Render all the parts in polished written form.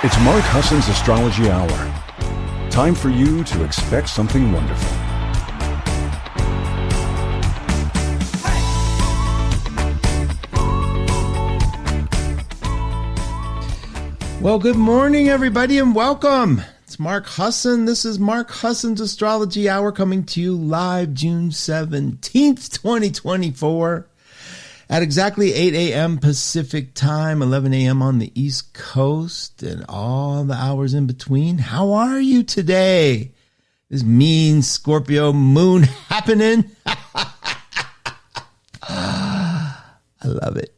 It's Mark Husson's Astrology Hour. Time for you to expect something wonderful. Well, good morning, everybody, and welcome. It's Mark Husson. This is Mark Husson's Astrology Hour coming to you live June 17th, 2024 at exactly 8 a.m. Pacific time, 11 a.m. on the East Coast, and all the hours in between. How are you today? This mean Scorpio Moon happening. I love it.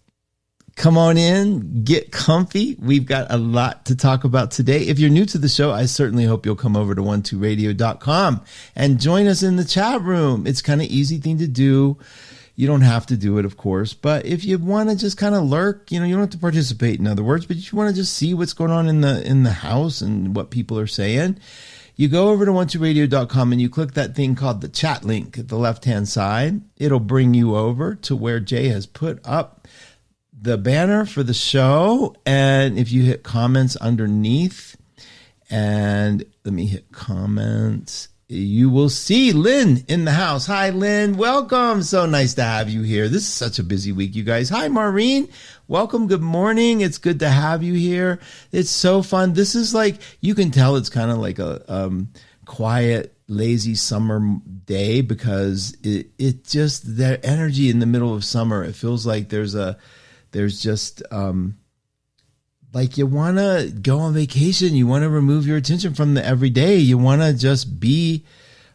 Come on in, get comfy. We've got a lot to talk about today. If you're new to the show, I certainly hope you'll come over to 12radio.com and join us in the chat room. It's kind of easy thing to do. You don't have to do it, of course, but if you want to just kind of lurk, you don't have to participate, in other words, but you want to just see what's going on in the house and what people are saying, you go over to 12radio.com and you click that thing called the chat link at the left-hand side. It'll bring you over to where Jay has put up the banner for the show. And if you hit comments underneath, and let me hit comments, you will see Lynn in the house. Hi, Lynn. Welcome. So nice to have you here. This is such a busy week, you guys. Hi, Maureen. Welcome. Good morning. It's good to have you here. It's so fun. This is like, you can tell it's kind of like a quiet, lazy summer day because it just, that energy in the middle of summer, it feels like there's just like you want to go on vacation. You want to remove your attention from the everyday. You want to just be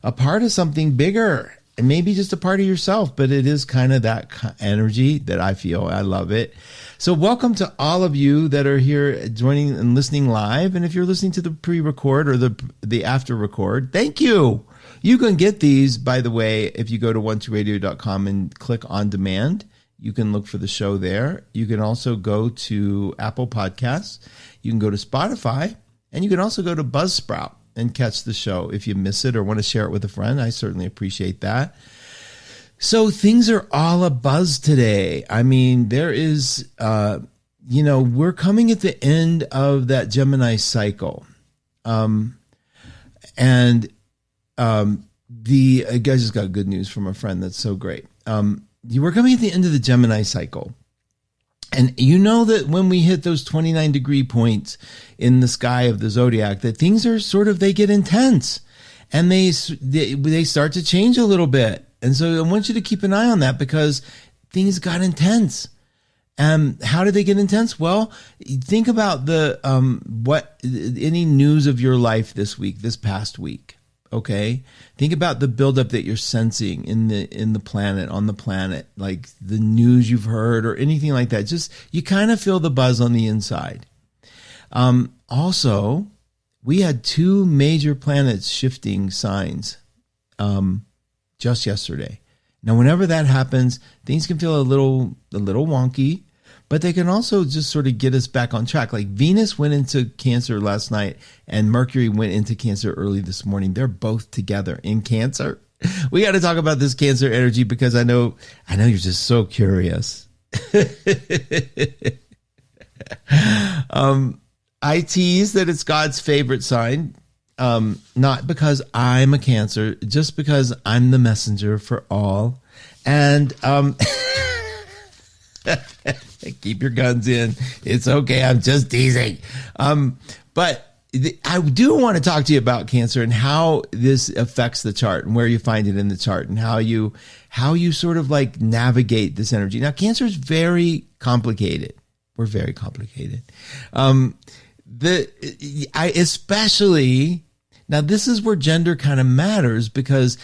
a part of something bigger and maybe just a part of yourself. But it is kind of that energy that I feel. I love it. So welcome to all of you that are here joining and listening live. And if you're listening to the pre-record or the after record, thank you. You can get these, by the way, if you go to 12radio.com and click on demand. You can look for the show there. You can also go to Apple Podcasts. You can go to Spotify. And you can also go to Buzzsprout and catch the show if you miss it or want to share it with a friend. I certainly appreciate that. So things are all abuzz today. I mean, there is, we're coming at the end of that Gemini cycle. I just got good news from a friend that's so great. We're coming at the end of the Gemini cycle. And you know that when we hit those 29 degree points in the sky of the zodiac, that things are they get intense and they start to change a little bit. And so I want you to keep an eye on that because things got intense. How did they get intense? Well, think about any news of your life this past week. Okay. Think about the buildup that you're sensing on the planet, like the news you've heard or anything like that. Just, you kind of feel the buzz on the inside. Also, we had two major planets shifting signs, just yesterday. Now, whenever that happens, things can feel a little wonky, but they can also just sort of get us back on track. Like Venus went into Cancer last night and Mercury went into Cancer early this morning. They're both together in Cancer. We got to talk about this Cancer energy because I know you're just so curious. I tease that it's God's favorite sign, not because I'm a Cancer, just because I'm the messenger for all. And keep your guns in. It's okay. I'm just teasing. But I do want to talk to you about Cancer and how this affects the chart and where you find it in the chart and how you sort of like navigate this energy. Now, Cancer is very complicated. We're very complicated. Now, this is where gender kind of matters because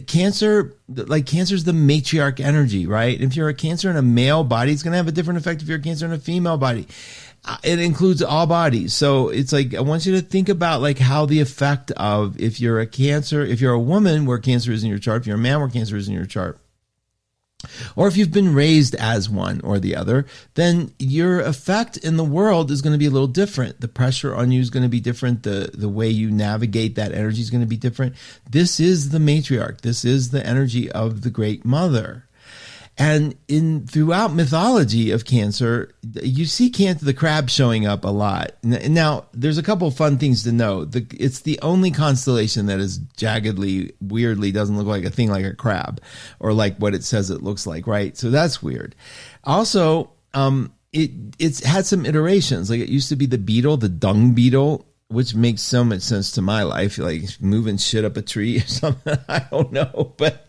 Cancer's the matriarch energy, right? If you're a Cancer in a male body, it's going to have a different effect if you're a Cancer in a female body. It includes all bodies. So it's like, I want you to think about like how the effect of if you're a woman where Cancer is in your chart, if you're a man where Cancer is in your chart, or if you've been raised as one or the other, then your effect in the world is going to be a little different. The pressure on you is going to be different. The way you navigate that energy is going to be different. This is the matriarch. This is the energy of the great mother. And throughout mythology of Cancer, you see the crab showing up a lot. Now, there's a couple of fun things to know. It's the only constellation that is jaggedly, weirdly, doesn't look like a thing like a crab, or like what it says it looks like, right? So that's weird. Also, it's had some iterations. Like it used to be the beetle, the dung beetle, which makes so much sense to my life, like moving shit up a tree or something. I don't know. But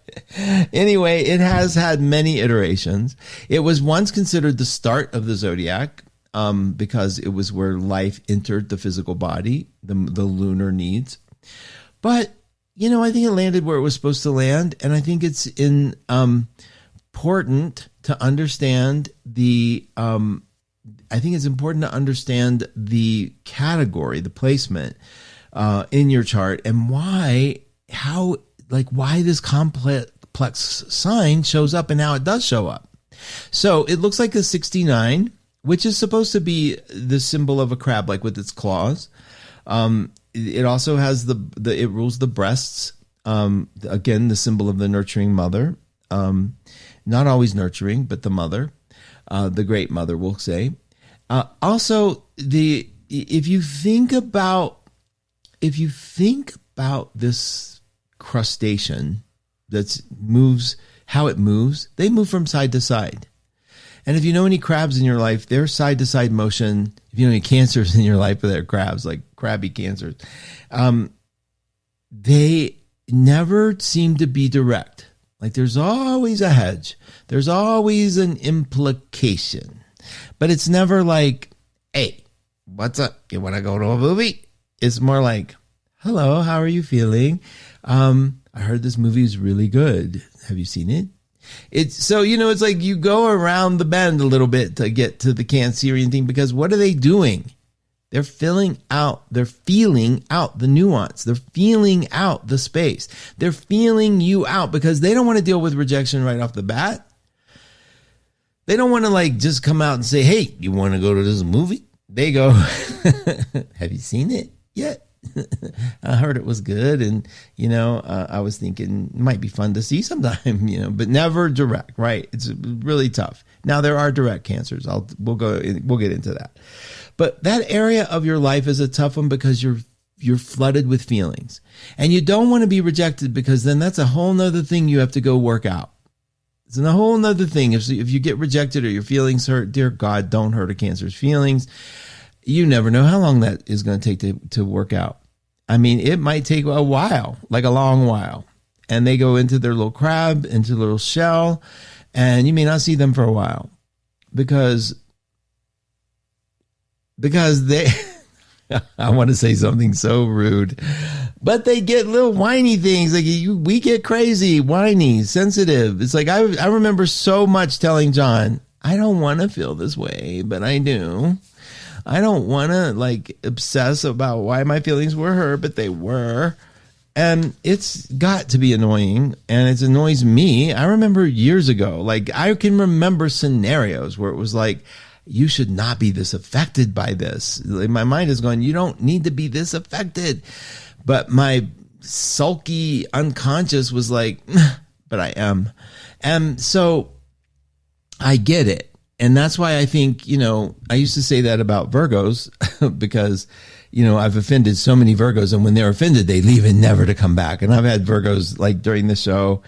anyway, it has had many iterations. It was once considered the start of the zodiac because it was where life entered the physical body, the lunar needs. But, I think it landed where it was supposed to land. And I think it's important to understand the category, the placement in your chart, and why this complex sign shows up and how it does show up. So it looks like a 69, which is supposed to be the symbol of a crab, like with its claws. It also has it rules the breasts. Again, the symbol of the nurturing mother. Not always nurturing, but the mother, the great mother, we'll say. Also, if you think about this crustacean that moves, how it moves, they move from side to side. And if you know any crabs in your life, their side to side motion, if you know any cancers in your life, but they're crabs, like crabby cancers, they never seem to be direct. Like there's always a hedge. There's always an implication. But it's never like, hey, what's up? You want to go to a movie? It's more like, hello, how are you feeling? I heard this movie is really good. Have you seen it? It's like you go around the bend a little bit to get to the Cancerian thing, because what are they doing? They're feeling out the nuance. They're feeling out the space. They're feeling you out because they don't want to deal with rejection right off the bat. They don't want to just come out and say, hey, you want to go to this movie? They go, have you seen it yet? I heard it was good. And, I was thinking it might be fun to see sometime, but never direct, right? It's really tough. Now there are direct cancers. We'll get into that. But that area of your life is a tough one because you're flooded with feelings, and you don't want to be rejected, because then that's a whole nother thing you have to go work out. It's a whole nother thing. If you get rejected or your feelings hurt, dear God, don't hurt a Cancer's feelings. You never know how long that is going to take to work out. I mean, it might take a while, like a long while. And they go into their little crab, into their little shell, and you may not see them for a while because they, I want to say something so rude, but they get little whiny things. Like we get crazy, whiny, sensitive. It's like, I remember so much telling John, I don't want to feel this way, but I do. I don't want to obsess about why my feelings were hurt, but they were. And it's got to be annoying, and it annoys me. I remember years ago, I can remember scenarios where it was like, you should not be this affected by this. My mind is going, you don't need to be this affected. But my sulky unconscious was like, but I am. And so I get it. And that's why I think, I used to say that about Virgos because, I've offended so many Virgos, and when they're offended, they leave and never to come back. And I've had Virgos during the show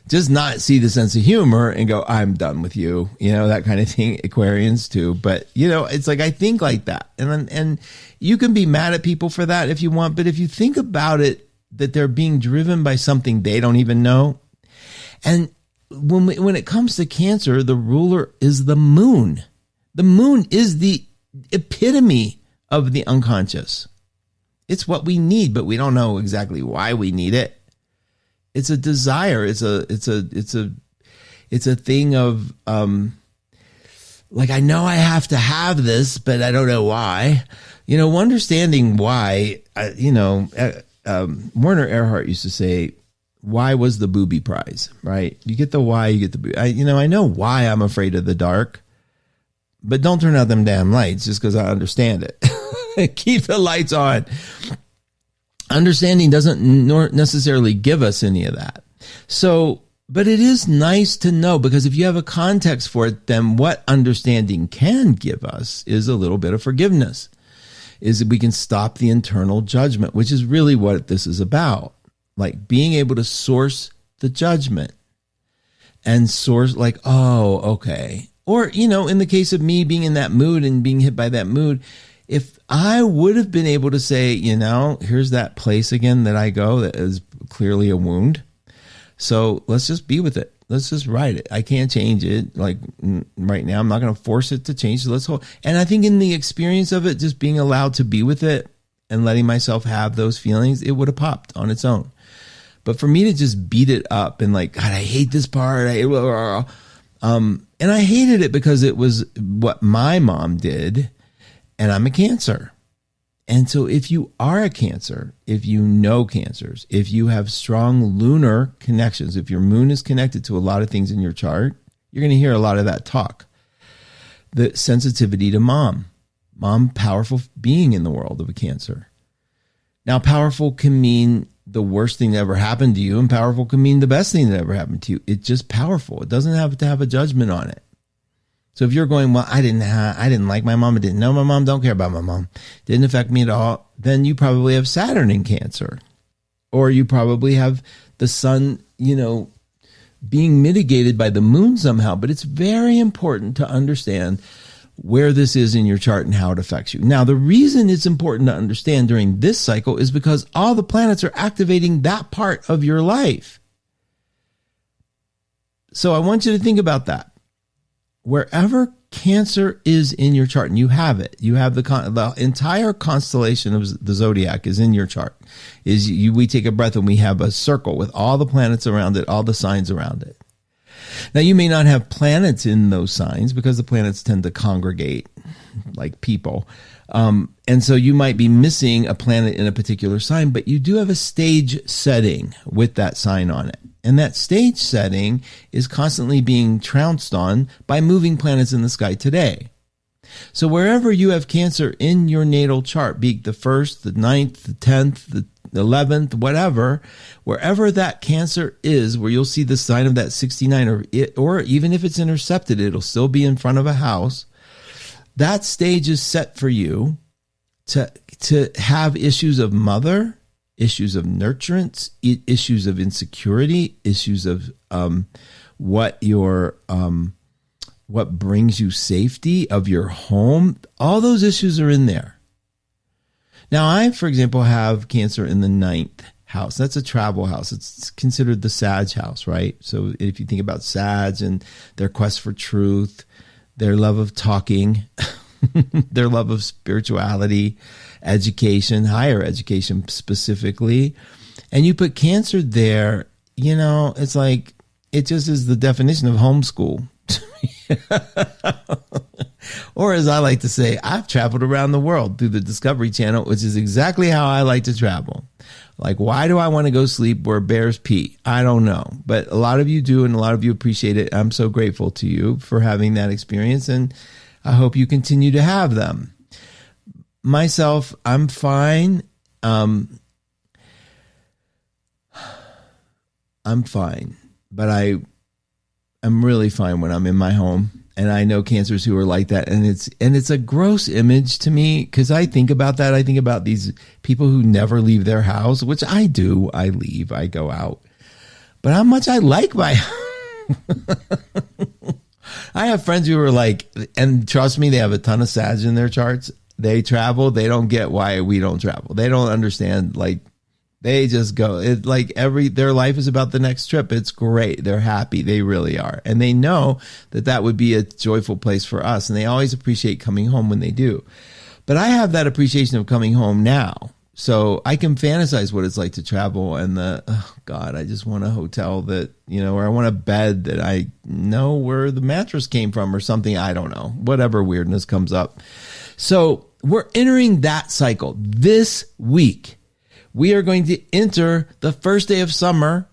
just not see the sense of humor and go, I'm done with you, that kind of thing. Aquarians too. But, it's like, I think like that. And you can be mad at people for that if you want. But if you think about it, that they're being driven by something they don't even know. And when it comes to Cancer, the ruler is the moon. The moon is the epitome of the unconscious. It's what we need, but we don't know exactly why we need it. It's a desire. It's a thing of, I know I have to have this, but I don't know why. Understanding why, Werner Erhard used to say, why was the booby prize, right? You get the why, you get the booby. I know why I'm afraid of the dark, but don't turn out them damn lights just because I understand it. Keep the lights on. Understanding doesn't necessarily give us any of that. So But it is nice to know, because if you have a context for it, then what understanding can give us is a little bit of forgiveness, is that we can stop the internal judgment, which is really what this is about. Like being able to source the judgment and source like, oh, okay. Or, in the case of me being in that mood and being hit by that mood, if I would have been able to say, here's that place again that I go that is clearly a wound. So let's just be with it. Let's just write it. I can't change it. Like right now, I'm not going to force it to change. So let's hold. And I think in the experience of it, just being allowed to be with it and letting myself have those feelings, it would have popped on its own. But for me to just beat it up and like, God, I hate this part. And I hated it because it was what my mom did, and I'm a Cancer. And so if you are a Cancer, if you know Cancers, if you have strong lunar connections, if your moon is connected to a lot of things in your chart, you're going to hear a lot of that talk. The sensitivity to mom, powerful being in the world of a Cancer. Now, powerful can mean the worst thing that ever happened to you, and powerful can mean the best thing that ever happened to you. It's just powerful. It doesn't have to have a judgment on it. So if you're going, well, I didn't like my mom, I didn't know my mom, don't care about my mom, didn't affect me at all, then you probably have Saturn in Cancer. Or you probably have the sun, being mitigated by the moon somehow. But it's very important to understand where this is in your chart and how it affects you. Now, the reason it's important to understand during this cycle is because all the planets are activating that part of your life. So I want you to think about that. Wherever Cancer is in your chart, and you have it, you have the entire constellation of the zodiac is in your chart. We take a breath and we have a circle with all the planets around it, all the signs around it. Now, you may not have planets in those signs because the planets tend to congregate like people. And so you might be missing a planet in a particular sign, but you do have a stage setting with that sign on it. And that stage setting is constantly being trounced on by moving planets in the sky today. So wherever you have Cancer in your natal chart, be it the 1st, the 9th, the 10th, the 11th, whatever, wherever that Cancer is, where you'll see the sign of that 69, or even if it's intercepted, it'll still be in front of a house. That stage is set for you to have issues of mother, issues of nurturance, issues of insecurity, issues of what brings you safety of your home. All those issues are in there. Now, I, for example, have Cancer in the 9th house. That's a travel house. It's considered the Sag house, right? So if you think about Sag and their quest for truth, their love of talking, their love of spirituality, education, higher education specifically, and you put Cancer there, it's like, it just is the definition of homeschool. Or as I like to say, I've traveled around the world through the Discovery Channel, which is exactly how I like to travel. Like, why do I want to go sleep where bears pee? I don't know. But a lot of you do, and a lot of you appreciate it. I'm so grateful to you for having that experience, and I hope you continue to have them. Myself, I'm fine. I'm fine, but I'm really fine when I'm in my home. And I know Cancers who are like that. And it's a gross image to me, because I think about that. I think about these people who never leave their house, which I do. I leave, I go out. But how much I like my I have friends who are like, and trust me, they have a ton of Sag in their charts. They travel. They don't get why we don't travel. They don't understand. Like, they just go. It like their life is about the next trip. It's great. They're happy. They really are. And they know that would be a joyful place for us. And they always appreciate coming home when they do. But I have that appreciation of coming home now. So I can fantasize what it's like to travel, and God, I just want a hotel that, or I want a bed that I know where the mattress came from or something. I don't know, whatever weirdness comes up. So we're entering that cycle this week. We are going to enter the first day of summer,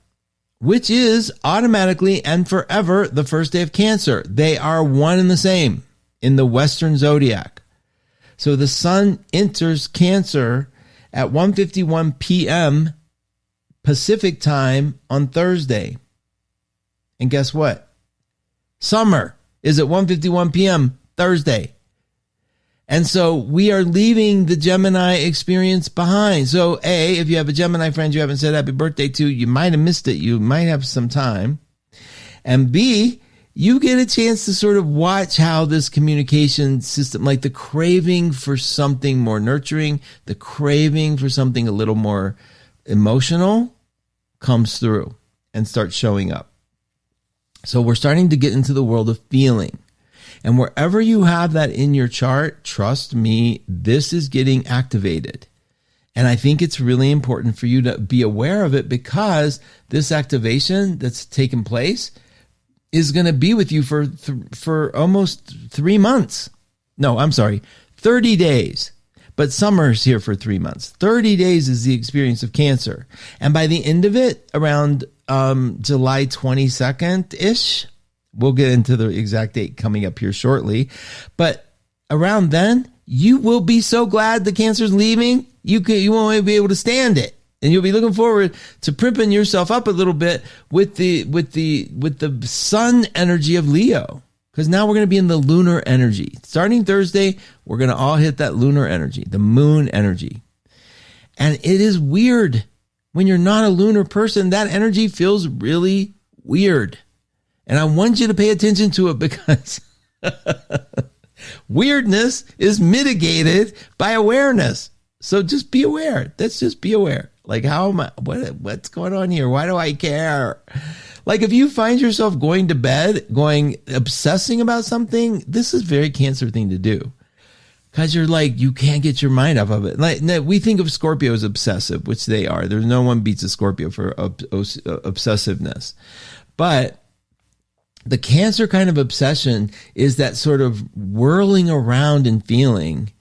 which is automatically and forever the first day of Cancer. They are one and the same in the Western zodiac. So the sun enters Cancer at 1:51 p.m. Pacific time on Thursday. And guess what? Summer is at 1:51 p.m. Thursday. And so we are leaving the Gemini experience behind. So A, if you have a Gemini friend you haven't said happy birthday to, you might have missed it. You might have some time. And B, you get a chance to sort of watch how this communication system, like the craving for something more nurturing, the craving for something a little more emotional, comes through and starts showing up. So we're starting to get into the world of feeling. And wherever you have that in your chart, trust me, this is getting activated. And I think it's really important for you to be aware of it, because this activation that's taken place is going to be with you for almost 3 months. No, I'm sorry, 30 days. But summer's here for 3 months. 30 days is the experience of Cancer. And by the end of it, around July 22nd-ish, we'll get into the exact date coming up here shortly. But around then, you will be so glad the Cancer's leaving, you won't be able to stand it. And you'll be looking forward to primping yourself up a little bit with the sun energy of Leo. Because now we're going to be in the lunar energy. Starting Thursday, we're going to all hit that lunar energy, the moon energy. And it is weird. When you're not a lunar person, that energy feels really weird. And I want you to pay attention to it, because weirdness is mitigated by awareness. So just be aware. Let's just be aware. Like, how am I, what's going on here? Why do I care? Like, if you find yourself going to bed, obsessing about something, this is a very Cancer thing to do. Because you're like, you can't get your mind off of it. Like, we think of Scorpio as obsessive, which they are. There's no one beats a Scorpio for obsessiveness. But the Cancer kind of obsession is that sort of whirling around and feeling,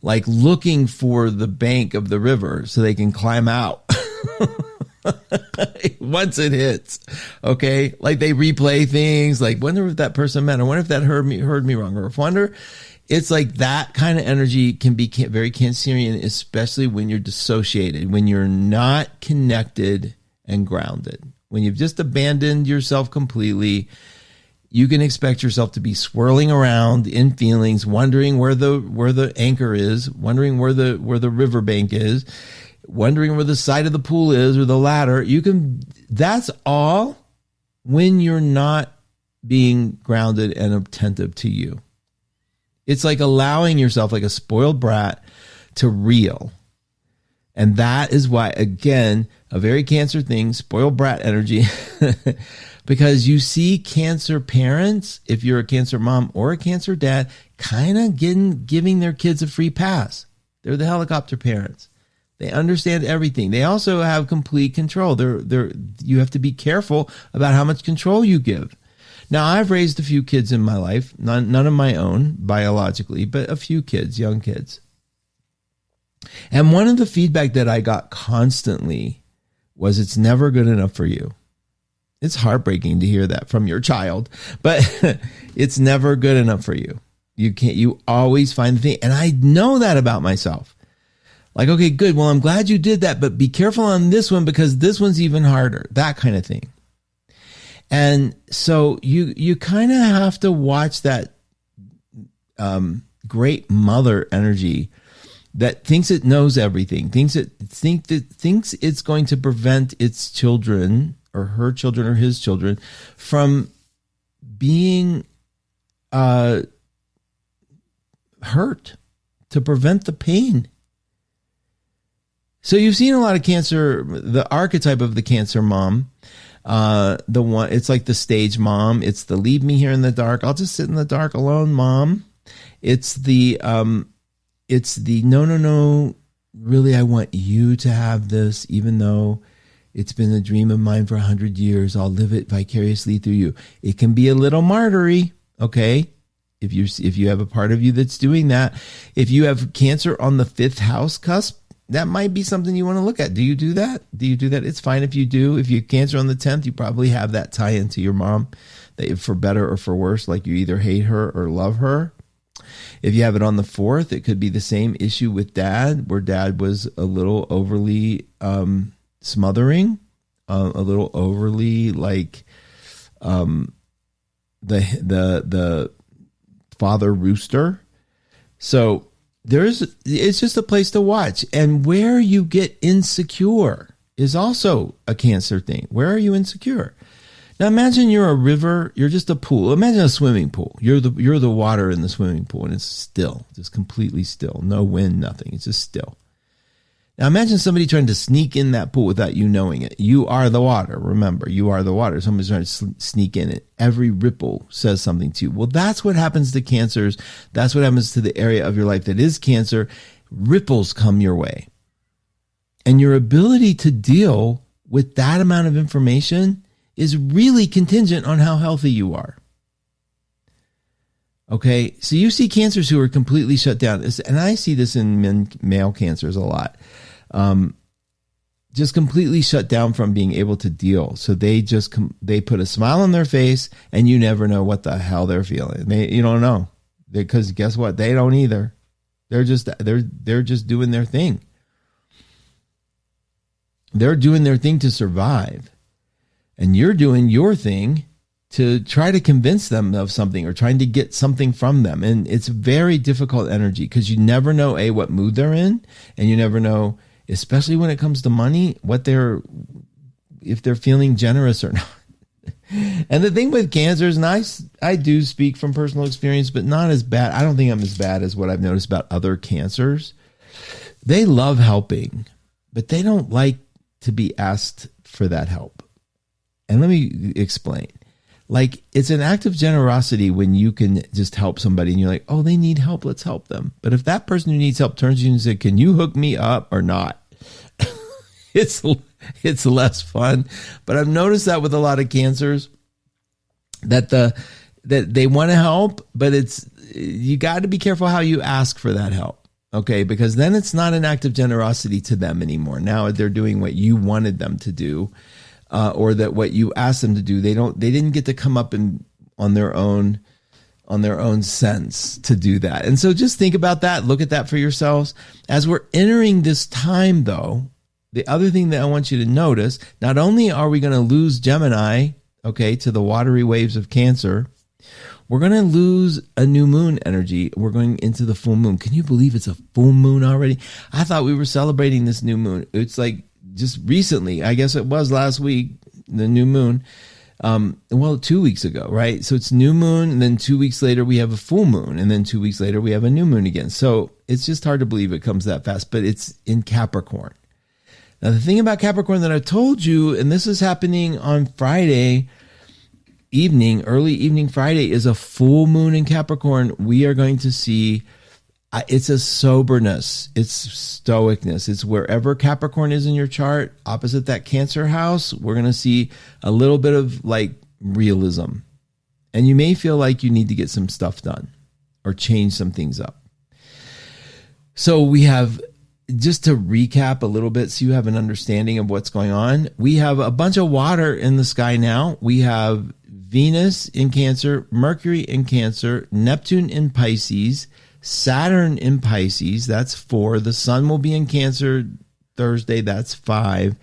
like looking for the bank of the river so they can climb out once it hits. Okay. Like, they replay things like, wonder if that person meant, I wonder if that heard me wrong, or wonder. It's like that kind of energy can be very Cancerian, especially when you're dissociated, when you're not connected and grounded, when you've just abandoned yourself completely. You can expect yourself to be swirling around in feelings, wondering where the anchor is, wondering where the riverbank is, wondering where the side of the pool is or the ladder. That's all when you're not being grounded and attentive to you. It's like allowing yourself, like a spoiled brat, to reel. And that is why, again, a very Cancer thing, spoiled brat energy. Because you see Cancer parents, if you're a Cancer mom or a Cancer dad, kind of giving their kids a free pass. They're the helicopter parents. They understand everything. They also have complete control. You have to be careful about how much control you give. Now, I've raised a few kids in my life, none of my own biologically, but a few kids, young kids. And one of the feedback that I got constantly was, it's never good enough for you. It's heartbreaking to hear that from your child, but it's never good enough for you. You always find the thing. And I know that about myself. Like, okay, good. Well, I'm glad you did that, but be careful on this one, because this one's even harder, that kind of thing. And so you kind of have to watch that great mother energy that thinks it knows everything, thinks it's going to prevent its children or her children or his children from being hurt, to prevent the pain. So you've seen a lot of Cancer, the archetype of the Cancer mom, the one, it's like the stage mom. It's the leave me here in the dark, I'll just sit in the dark alone mom. It's the no, really, I want you to have this, even though it's been a dream of mine for 100 years. I'll live it vicariously through you. It can be a little martyry, okay? If you have a part of you that's doing that. If you have Cancer on the 5th house cusp, that might be something you want to look at. Do you do that? It's fine if you do. If you have Cancer on the 10th, you probably have that tie into your mom, that for better or for worse, like you either hate her or love her. If you have it on the 4th, it could be the same issue with dad, where dad was a little overly smothering, a little overly the father rooster. So it's just a place to watch. And where you get insecure is also a Cancer thing. Where are you insecure? Now imagine you're a river, you're just a pool. Imagine a swimming pool. You're the water in the swimming pool, and it's still, just completely still. No wind, nothing. It's just still. Now imagine somebody trying to sneak in that pool without you knowing it. You are the water. Remember, you are the water. Somebody's trying to sneak in it. Every ripple says something to you. Well, that's what happens to Cancers. That's what happens to the area of your life that is Cancer. Ripples come your way. And your ability to deal with that amount of information is really contingent on how healthy you are. Okay, so you see Cancers who are completely shut down, and I see this in male Cancers a lot. Just completely shut down from being able to deal. So they put a smile on their face, and you never know what the hell they're feeling. You don't know, because guess what? They don't either. They're just doing their thing. They're doing their thing to survive. And you're doing your thing to try to convince them of something or trying to get something from them. And it's very difficult energy because you never know, what mood they're in. And you never know, especially when it comes to money, if they're feeling generous or not. And the thing with Cancers, and I do speak from personal experience, but not as bad. I don't think I'm as bad as what I've noticed about other Cancers. They love helping, but they don't like to be asked for that help. And let me explain. Like, it's an act of generosity when you can just help somebody and you're like, oh, they need help, let's help them. But if that person who needs help turns to you and says, can you hook me up or not? It's less fun. But I've noticed that with a lot of Cancers that they want to help, but you got to be careful how you ask for that help. Okay, because then it's not an act of generosity to them anymore. Now they're doing what you wanted them to do. Or that what you asked them to do, they didn't get to come up on their own sense to do that. And so just think about that. Look at that for yourselves. As we're entering this time, though, the other thing that I want you to notice, not only are we going to lose Gemini, okay, to the watery waves of Cancer, we're going to lose a new moon energy. We're going into the full moon. Can you believe it's a full moon already? I thought we were celebrating this new moon. It's like, just recently, I guess it was last week, the new moon. 2 weeks ago, right? So it's new moon, and then 2 weeks later we have a full moon, and then 2 weeks later we have a new moon again. So it's just hard to believe it comes that fast, but it's in Capricorn. Now, the thing about Capricorn that I told you, and this is happening on Friday evening, early evening Friday, is a full moon in Capricorn. We are going to see it's a soberness. It's stoicness. It's wherever Capricorn is in your chart, opposite that Cancer house, we're going to see a little bit of like realism. And you may feel like you need to get some stuff done or change some things up. So we have, just to recap a little bit so you have an understanding of what's going on, we have a bunch of water in the sky now. We have Venus in Cancer, Mercury in Cancer, Neptune in Pisces, Saturn in Pisces, that's 4. The sun will be in Cancer Thursday, that's 5.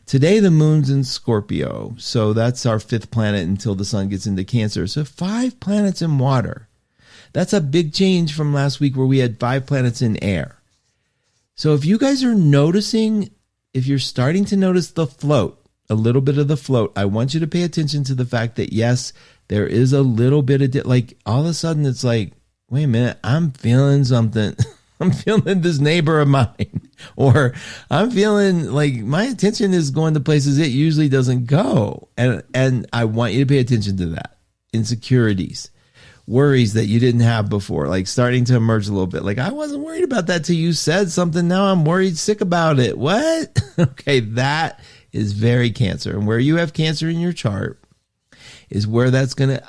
Today, the moon's in Scorpio, so that's our 5th planet until the sun gets into Cancer. So 5 planets in water. That's a big change from last week where we had 5 planets in air. So if you guys are noticing, if you're starting to notice the float, a little bit of the float, I want you to pay attention to the fact that, yes, there is a little bit of, like, all of a sudden it's like, wait a minute, I'm feeling something. I'm feeling this neighbor of mine. Or I'm feeling like my attention is going to places it usually doesn't go. And I want you to pay attention to that. Insecurities, worries that you didn't have before, like starting to emerge a little bit. Like, I wasn't worried about that till you said something. Now I'm worried sick about it. What? Okay, that is very Cancer. And where you have Cancer in your chart is where that's going to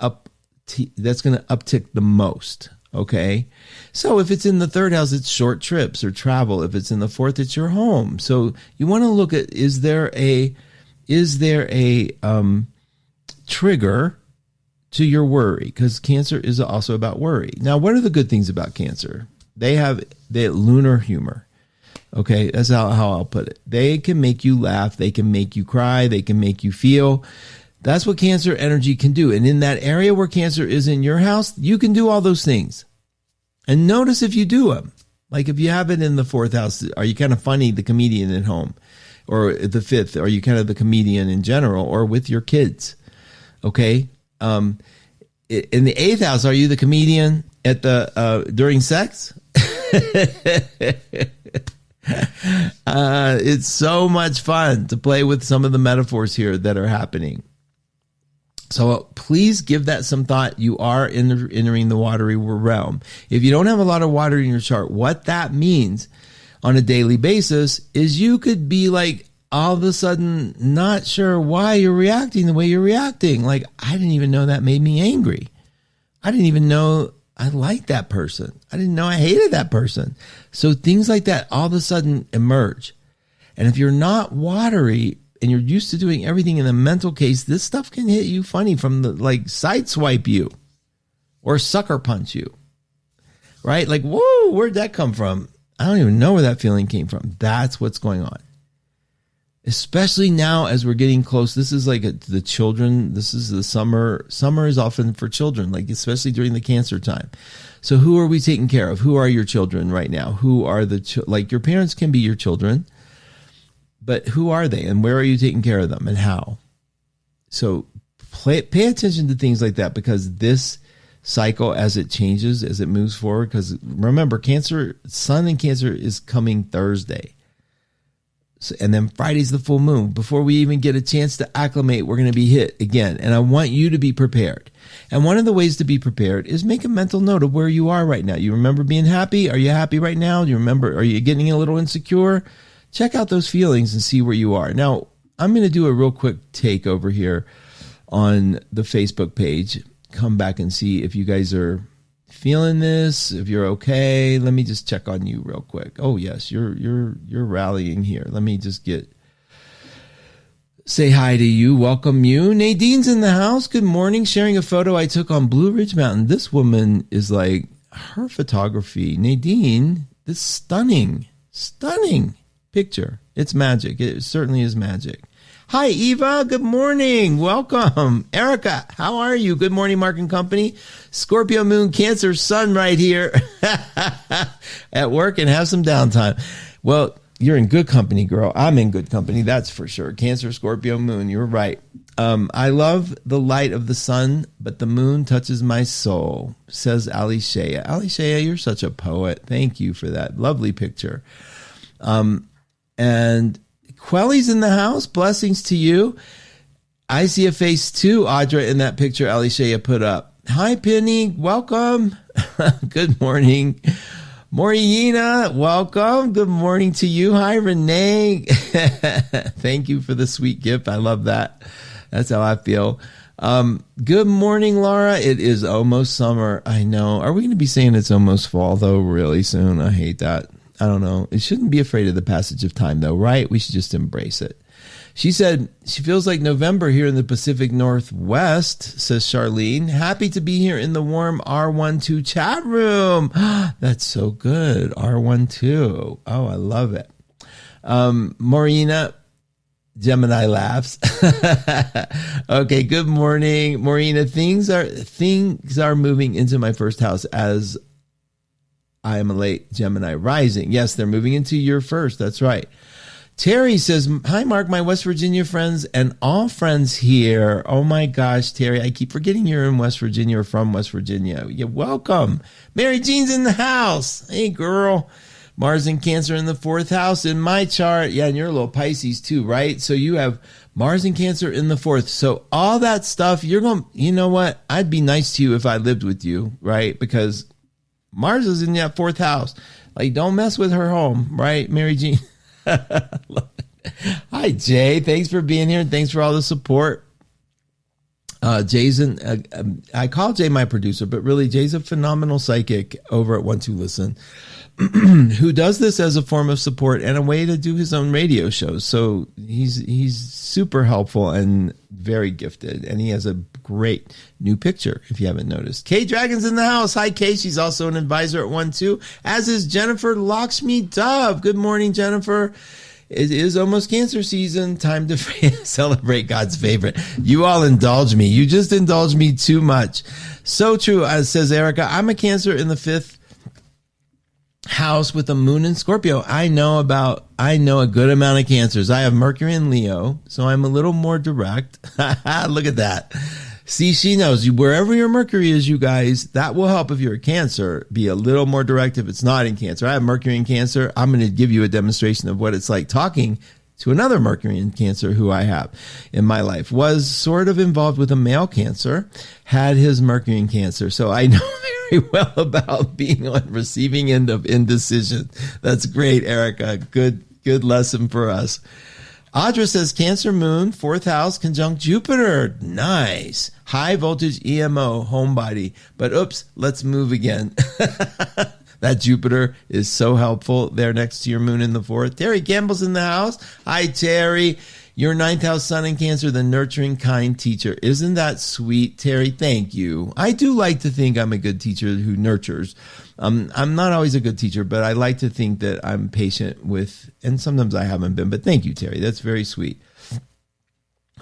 uptick the most. Okay. So if it's in the 3rd house, it's short trips or travel. If it's in the 4th, it's your home. So you want to look at, is there a trigger to your worry? Because Cancer is also about worry. Now, what are the good things about Cancer? They have the lunar humor. Okay. That's how I'll put it. They can make you laugh. They can make you cry. They can make you feel. That's what Cancer energy can do. And in that area where Cancer is in your house, you can do all those things. And notice if you do them. Like if you have it in the 4th house, are you kind of funny, the comedian at home? Or the 5th, are you kind of the comedian in general, or with your kids? Okay. In the 8th house, are you the comedian at the during sex? It's so much fun to play with some of the metaphors here that are happening. So please give that some thought. You are entering the watery realm. If you don't have a lot of water in your chart, what that means on a daily basis is you could be like all of a sudden not sure why you're reacting the way you're reacting. Like, I didn't even know that made me angry. I didn't even know I liked that person. I didn't know I hated that person. So things like that all of a sudden emerge. And if you're not watery and you're used to doing everything in the mental case, this stuff can hit you funny from the, like, sideswipe you or sucker punch you, right? Like, whoa, where'd that come from? I don't even know where that feeling came from. That's what's going on. Especially now as we're getting close. This is like the children. This is the summer. Summer is often for children, like especially during the Cancer time. So who are we taking care of? Who are your children right now? Who are like your parents can be your children, but who are they and where are you taking care of them and how? So pay attention to things like that, because this cycle, as it changes, as it moves forward, because remember, Cancer, Sun in Cancer is coming Thursday. So, and then Friday's the full moon. Before we even get a chance to acclimate, we're going to be hit again. And I want you to be prepared. And one of the ways to be prepared is make a mental note of where you are right now. You remember being happy? Are you happy right now? Do you remember, are you getting a little insecure? Check out those feelings and see where you are. Now, I'm going to do a real quick take over here on the Facebook page. Come back and see if you guys are feeling this, if you're okay. Let me just check on you real quick. Oh yes, you're rallying here. Let me just say hi to you, welcome you. Nadine's in the house. Good morning. Sharing a photo I took on Blue Ridge Mountain. This woman is like, her photography. Nadine, this stunning picture. It's magic. It certainly is magic. Hi, Eva. Good morning. Welcome. Erica, how are you? Good morning, Mark and Company. Scorpio Moon, Cancer, Sun right here at work and have some downtime. Well, you're in good company, girl. I'm in good company. That's for sure. Cancer, Scorpio Moon. You're right. I love the light of the sun, but the moon touches my soul, says Ali Shea. Ali Shea, you're such a poet. Thank you for that lovely picture. And Quelly's in the house. Blessings to you. I see a face too, Audra, in that picture Alicia put up. Hi, Penny. Welcome. Good morning. Morina, welcome. Good morning to you. Hi, Renee. Thank you for the sweet gift. I love that. That's how I feel. Good morning, Laura. It is almost summer. I know. Are we going to be saying it's almost fall, though, really soon? I hate that. I don't know. It shouldn't be afraid of the passage of time, though, right? We should just embrace it. She said she feels like November here in the Pacific Northwest, says Charlene. Happy to be here in the warm R12 chat room. That's so good. R12. Oh, I love it. Morina, Gemini laughs. Okay, good morning, Morina. Things are moving into my first house as I am a late Gemini rising. Yes, they're moving into your first. That's right. Terry says, hi, Mark, my West Virginia friends and all friends here. Oh, my gosh, Terry, I keep forgetting you're in West Virginia or from West Virginia. You're welcome. Mary Jean's in the house. Hey, girl. Mars and Cancer in the 4th house in my chart. Yeah, and you're a little Pisces too, right? So you have Mars and Cancer in the 4th. So all that stuff, you're going, you know what? I'd be nice to you if I lived with you, right? Because Mars is in that 4th house. Like, don't mess with her home, right, Mary Jean? Hi, Jay. Thanks for being here. And thanks for all the support. Jason, I call Jay my producer, but really Jay's a phenomenal psychic over at 12 Listen, who does this as a form of support and a way to do his own radio shows. So he's super helpful and very gifted. And he has a great new picture, if you haven't noticed. Kay Dragon's in the house. Hi, Kay. She's also an advisor at 12, as is Jennifer Lakshmi Dove. Good morning, Jennifer. It is almost Cancer season. Time to celebrate God's favorite. You all indulge me. You just indulge me too much. So true, as says Erica. I'm a Cancer in the 5th house with a moon in Scorpio. I know a good amount of Cancers. I have Mercury in Leo, so I'm a little more direct. Look at that. See, she knows you. Wherever your Mercury is, you guys, that will help if you're a Cancer. Be a little more direct if it's not in Cancer. I have Mercury in Cancer. I'm going to give you a demonstration of what it's like talking to another Mercury in Cancer who I have in my life. Was sort of involved with a male Cancer, had his Mercury in Cancer. So I know very well about being on receiving end of indecision. That's great, Erica. Good lesson for us. Audra says Cancer Moon, 4th house, conjunct Jupiter. Nice. High voltage EMO, homebody. But oops, let's move again. That Jupiter is so helpful there next to your moon in the 4th. Terry Campbell's in the house. Hi, Terry. Your 9th house sun in Cancer, the nurturing, kind teacher. Isn't that sweet, Terry? Thank you. I do like to think I'm a good teacher who nurtures. I'm not always a good teacher, but I like to think that I'm patient with, and sometimes I haven't been, but thank you, Terry. That's very sweet.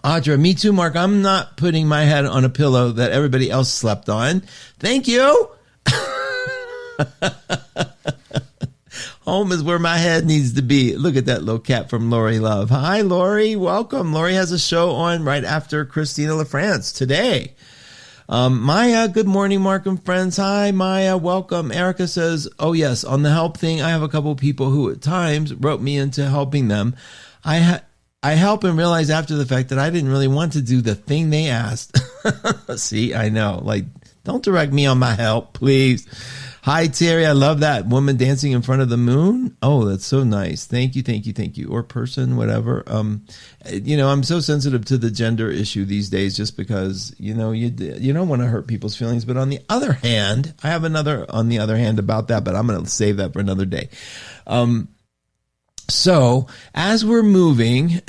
Audra, me too, Mark. I'm not putting my head on a pillow that everybody else slept on. Thank you. Home is where my head needs to be. Look at that little cat from Lori Love. Hi, Lori. Welcome. Lori has a show on right after Christina LaFrance today. Maya, good morning, Mark and friends. Hi, Maya. Welcome. Erica says, oh, yes, on the help thing, I have a couple of people who at times wrote me into helping them. I help and realize after the fact that I didn't really want to do the thing they asked. See, I know. Like, don't direct me on my help, please. Hi, Terry. I love that woman dancing in front of the moon. Oh, that's so nice. Thank you. Or person, whatever. I'm so sensitive to the gender issue these days just because, you don't want to hurt people's feelings. But on the other hand, I have another on the other hand about that, but I'm going to save that for another day. So as we're moving,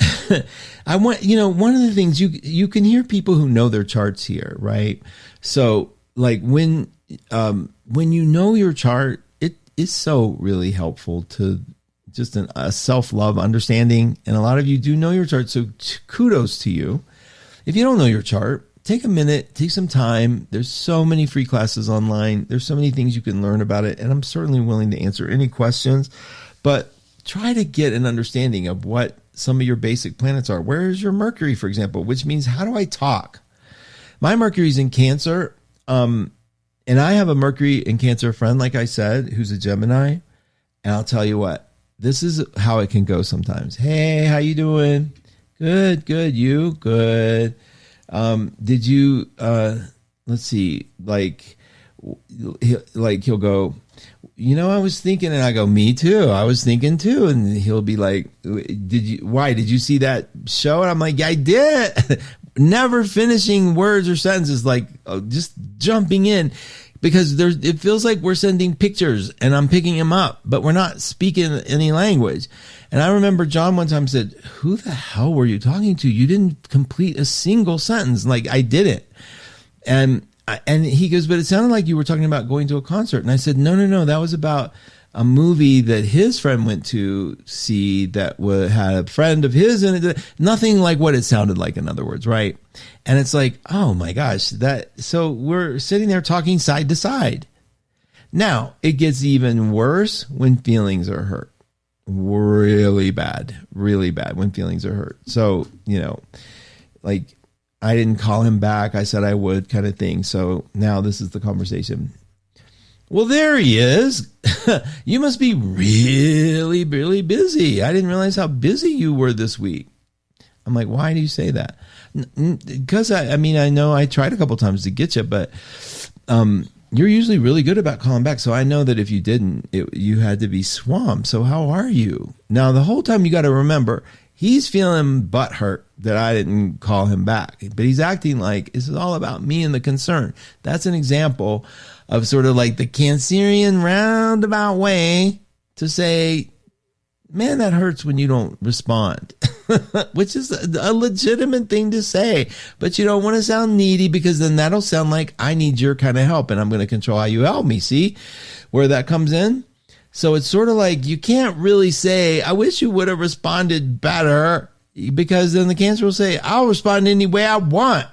I want, one of the things you can hear people who know their charts here, right? So like when you know your chart, it is so really helpful to just a self-love understanding. And a lot of you do know your chart. So kudos to you. If you don't know your chart, take a minute, take some time. There's so many free classes online. There's so many things you can learn about it. And I'm certainly willing to answer any questions, but try to get an understanding of what some of your basic planets are. Where is your Mercury, for example, which means how do I talk? My Mercury's in Cancer. And I have a Mercury in Cancer friend, like I said, who's a Gemini. And I'll tell you what, this is how it can go sometimes. Hey, how you doing? Good. You? Good. Did you, let's see, he'll go, I was thinking, and I go, me too. I was thinking too. And he'll be like, why? Did you see that show? And I'm like, yeah, I did. Never finishing words or sentences, just jumping in because it feels like we're sending pictures and I'm picking them up, but we're not speaking any language. And I remember John one time said, who the hell were you talking to? You didn't complete a single sentence. Like I did it. And he goes, but it sounded like you were talking about going to a concert. And I said, no, that was about a movie that his friend went to see that had a friend of his in it. Nothing like what it sounded like, in other words, right? And it's like, oh my gosh, so we're sitting there talking side to side. Now, it gets even worse when feelings are hurt. Really bad when feelings are hurt. So, I didn't call him back. I said I would, kind of thing. So now this is the conversation. Well, there he is. You must be really, really busy. I didn't realize how busy you were this week. I'm like, why do you say that? Because I know I tried a couple times to get you, but you're usually really good about calling back. So I know that if you didn't, you had to be swamped. So how are you? Now, the whole time you got to remember, he's feeling butthurt that I didn't call him back, but he's acting like this is all about me and the concern. That's an example of sort of like the Cancerian roundabout way to say, man, that hurts when you don't respond, which is a legitimate thing to say, but you don't want to sound needy because then that'll sound like I need your kind of help and I'm going to control how you help me. See where that comes in? So it's sort of like you can't really say, I wish you would have responded better, because then the Cancer will say, I'll respond any way I want.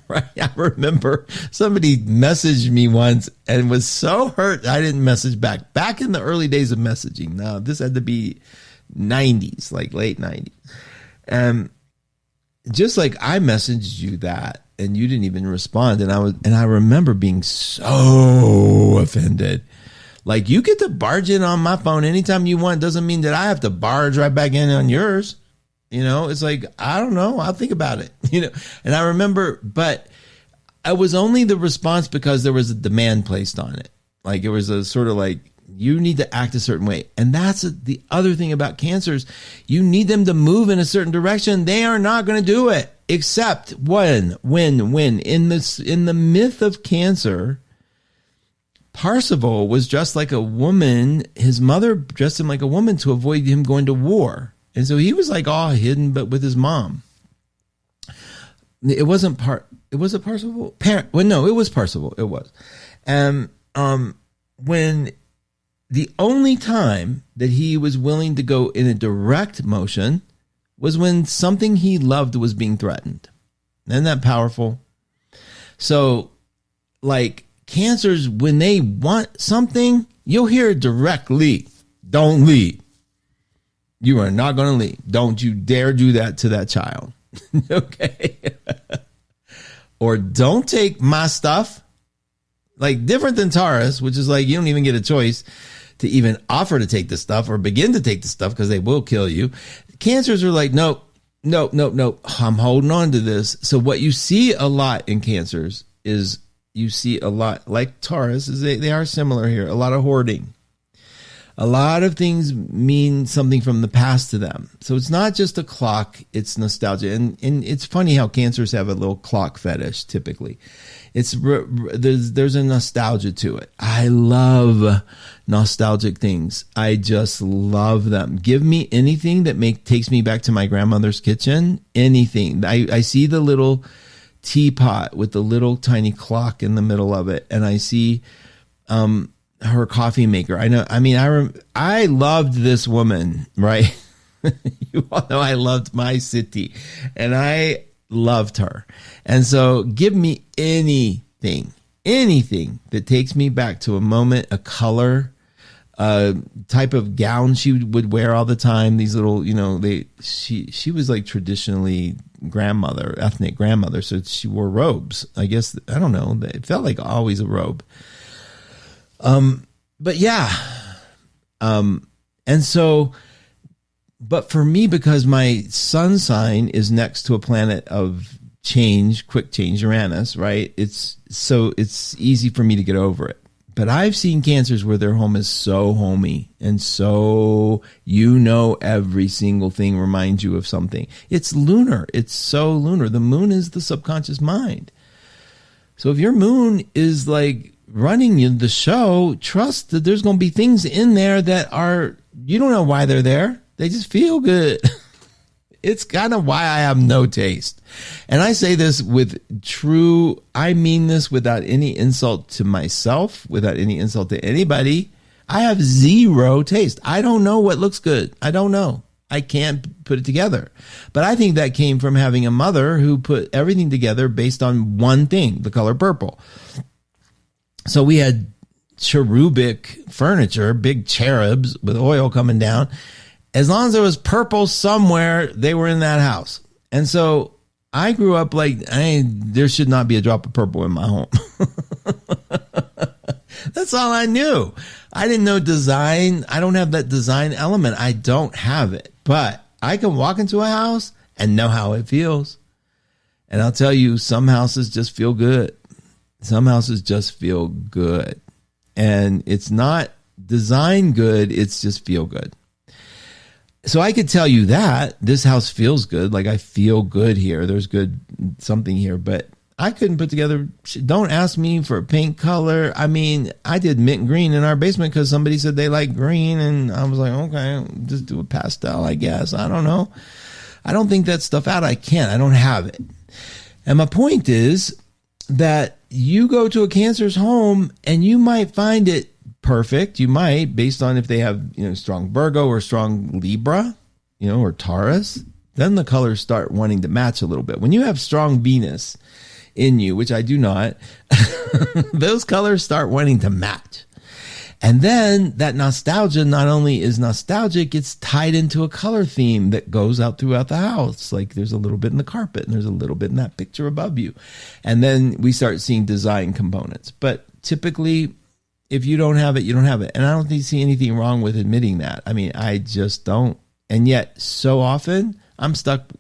Right? I remember somebody messaged me once and was so hurt I didn't message back. Back in the early days of messaging. Now, this had to be 90s, like late 90s. And just like I messaged you that and you didn't even respond. And I remember being so offended. Like, you get to barge in on my phone anytime you want. Doesn't mean that I have to barge right back in on yours. You know, it's like, I don't know. I'll think about it, you know. And I remember, but it was only the response because there was a demand placed on it. Like, it was a sort of like, you need to act a certain way. And that's the other thing about Cancers. You need them to move in a certain direction. They are not going to do it, except when. In the myth of Cancer, Parsifal was dressed like a woman. His mother dressed him like a woman to avoid him going to war. And so he was like all hidden, but with his mom. It wasn't was it Parsifal? Well, no, it was Parsifal. It was. And when the only time that he was willing to go in a direct motion was when something he loved was being threatened. Isn't that powerful? So, like, Cancers, when they want something, you'll hear it directly. Don't leave. You are not going to leave. Don't you dare do that to that child. Okay. Or don't take my stuff. Like, different than Taurus, which is like, you don't even get a choice to even offer to take the stuff or begin to take the stuff because they will kill you. Cancers are like, nope. I'm holding on to this. So what you see a lot in Cancers is you see a lot, like Taurus, is they are similar here. A lot of hoarding. A lot of things mean something from the past to them. So it's not just a clock, it's nostalgia. And it's funny how Cancers have a little clock fetish, typically. There's a nostalgia to it. I love nostalgic things. I just love them. Give me anything that takes me back to my grandmother's kitchen. Anything. I see the little teapot with the little tiny clock in the middle of it. And I see her coffee maker. I loved this woman, right? You all know I loved my city and I loved her. And so give me anything that takes me back to a moment, a color, type of gown she would wear all the time. These little, she was like traditionally ethnic grandmother. So she wore robes. I guess, I don't know. It felt like always a robe. But yeah. And so, but for me, because my sun sign is next to a planet of change, quick change, Uranus, right? It's easy for me to get over it. But I've seen Cancers where their home is so homey and so, every single thing reminds you of something. It's lunar. It's so lunar. The moon is the subconscious mind. So if your moon is like running the show, trust that there's going to be things in there that are, you don't know why they're there. They just feel good. It's kind of why I have no taste. And I say this I mean this without any insult to myself, without any insult to anybody. I have zero taste. I don't know what looks good. I don't know. I can't put it together. But I think that came from having a mother who put everything together based on one thing, the color purple. So we had cherubic furniture, big cherubs with oil coming down. As long as there was purple somewhere, they were in that house. And so I grew up like, there should not be a drop of purple in my home. That's all I knew. I didn't know design. I don't have that design element. I don't have it. But I can walk into a house and know how it feels. And I'll tell you, some houses just feel good. Some houses just feel good. And it's not design good, it's just feel good. So I could tell you that this house feels good. Like, I feel good here. There's good something here, but I couldn't put together. Don't ask me for a paint color. I mean, I did mint green in our basement because somebody said they like green. And I was like, okay, just do a pastel, I guess. I don't know. I don't think that stuff out. I can't. I don't have it. And my point is that you go to a Cancer's home and you might find it perfect. You might, based on if they have, strong Virgo or strong Libra, or Taurus, then the colors start wanting to match a little bit. When you have strong Venus in you, which I do not, those colors start wanting to match. And then that nostalgia not only is nostalgic, it's tied into a color theme that goes out throughout the house. Like there's a little bit in the carpet and there's a little bit in that picture above you. And then we start seeing design components. But typically, if you don't have it, you don't have it. And I don't see anything wrong with admitting that. I mean, I just don't. And yet so often I'm stuck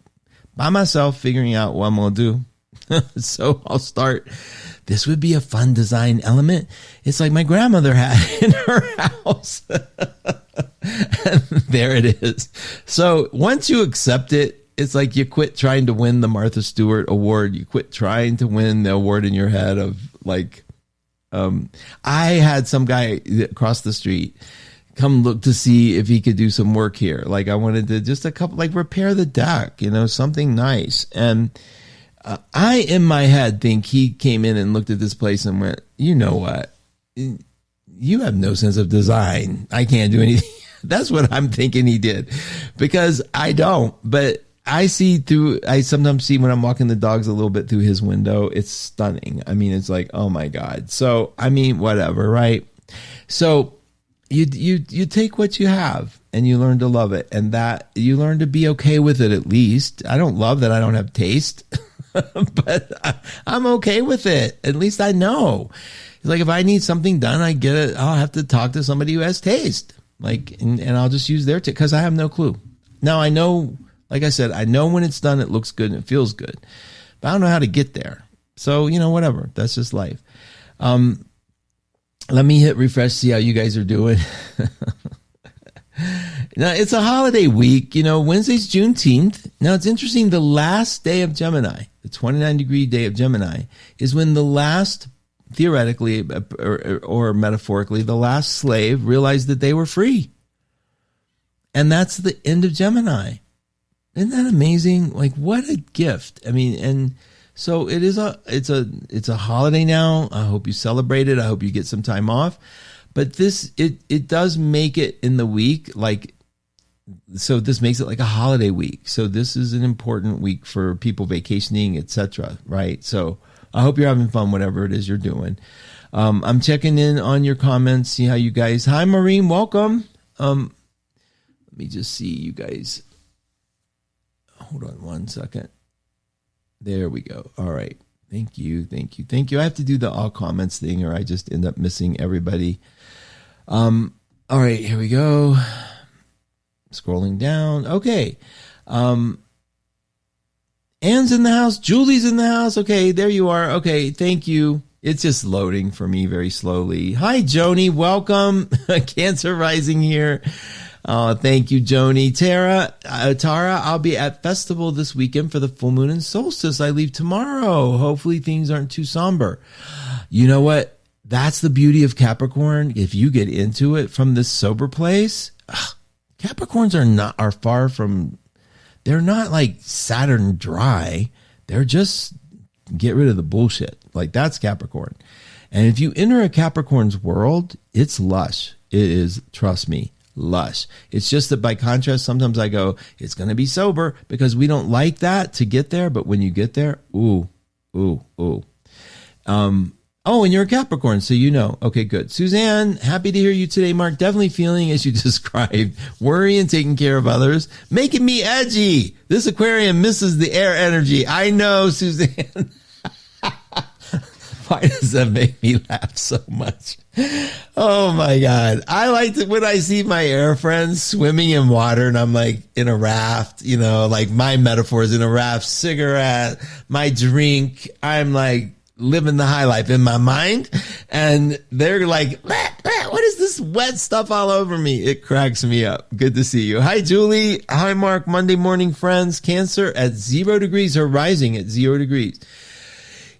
by myself figuring out what I'm going to do. So I'll start. This would be a fun design element. It's like my grandmother had in her house. And there it is. So once you accept it, it's like you quit trying to win the Martha Stewart Award. You quit trying to win the award in your head of like, I had some guy across the street come look to see if he could do some work here. Like I wanted to just repair the deck, something nice. And I, in my head, think he came in and looked at this place and went, you know what? You have no sense of design. I can't do anything. That's what I'm thinking he did, because I don't. But I sometimes see when I'm walking the dogs a little bit through his window. It's stunning. I mean, it's like, oh my God. So, I mean, whatever, right? So you take what you have and you learn to love it, and that you learn to be okay with it. At least I don't love that I don't have taste. But I'm okay with it. At least I know. It's like if I need something done, I get it. I'll have to talk to somebody who has taste. And I'll just use their taste because I have no clue. Now I know, like I said, I know when it's done, it looks good and it feels good, but I don't know how to get there. So, whatever. That's just life. Let me hit refresh, see how you guys are doing. Now, it's a holiday week. Wednesday's Juneteenth. Now, it's interesting. The last day of Gemini, the 29-degree day of Gemini, is when the last, theoretically or metaphorically, the last slave realized that they were free. And that's the end of Gemini. Isn't that amazing? Like, what a gift. I mean, and so it's a holiday now. I hope you celebrate it. I hope you get some time off. But it does make it in the week, so this makes it like a holiday week. So this is an important week for people vacationing, etc. Right? So I hope you're having fun, whatever it is you're doing. I'm checking in on your comments, see how you guys. Hi, Maureen, welcome. Let me just see you guys. Hold on one second. There we go. All right. Thank you. I have to do the all comments thing, or I just end up missing everybody. All right, here we go. Scrolling down. Okay. Anne's in the house. Julie's in the house. Okay, there you are. Okay, thank you. It's just loading for me very slowly. Hi, Joni. Welcome. Cancer rising here. Thank you, Joni. Tara, I'll be at festival this weekend for the full moon and solstice. I leave tomorrow. Hopefully things aren't too somber. You know what? That's the beauty of Capricorn. If you get into it from this sober place, Capricorns are far from, they're not like Saturn dry. They're just get rid of the bullshit. Like that's Capricorn. And if you enter a Capricorn's world, it's lush. It is, trust me, lush. It's just that by contrast, sometimes I go, it's going to be sober because we don't like that to get there. But when you get there, ooh. Oh, and you're a Capricorn, so you know. Okay, good. Suzanne, happy to hear you today, Mark. Definitely feeling as you described, worry and taking care of others, making me edgy. This Aquarian misses the air energy. I know, Suzanne. Why does that make me laugh so much? Oh my God. I like it when I see my air friends swimming in water and I'm like in a raft, like my metaphor is in a raft, cigarette, my drink. I'm like living the high life in my mind. And they're like, what is this wet stuff all over me? It cracks me up. Good to see you. Hi, Julie. Hi, Mark. Monday morning friends. Cancer at 0 degrees or rising at 0 degrees.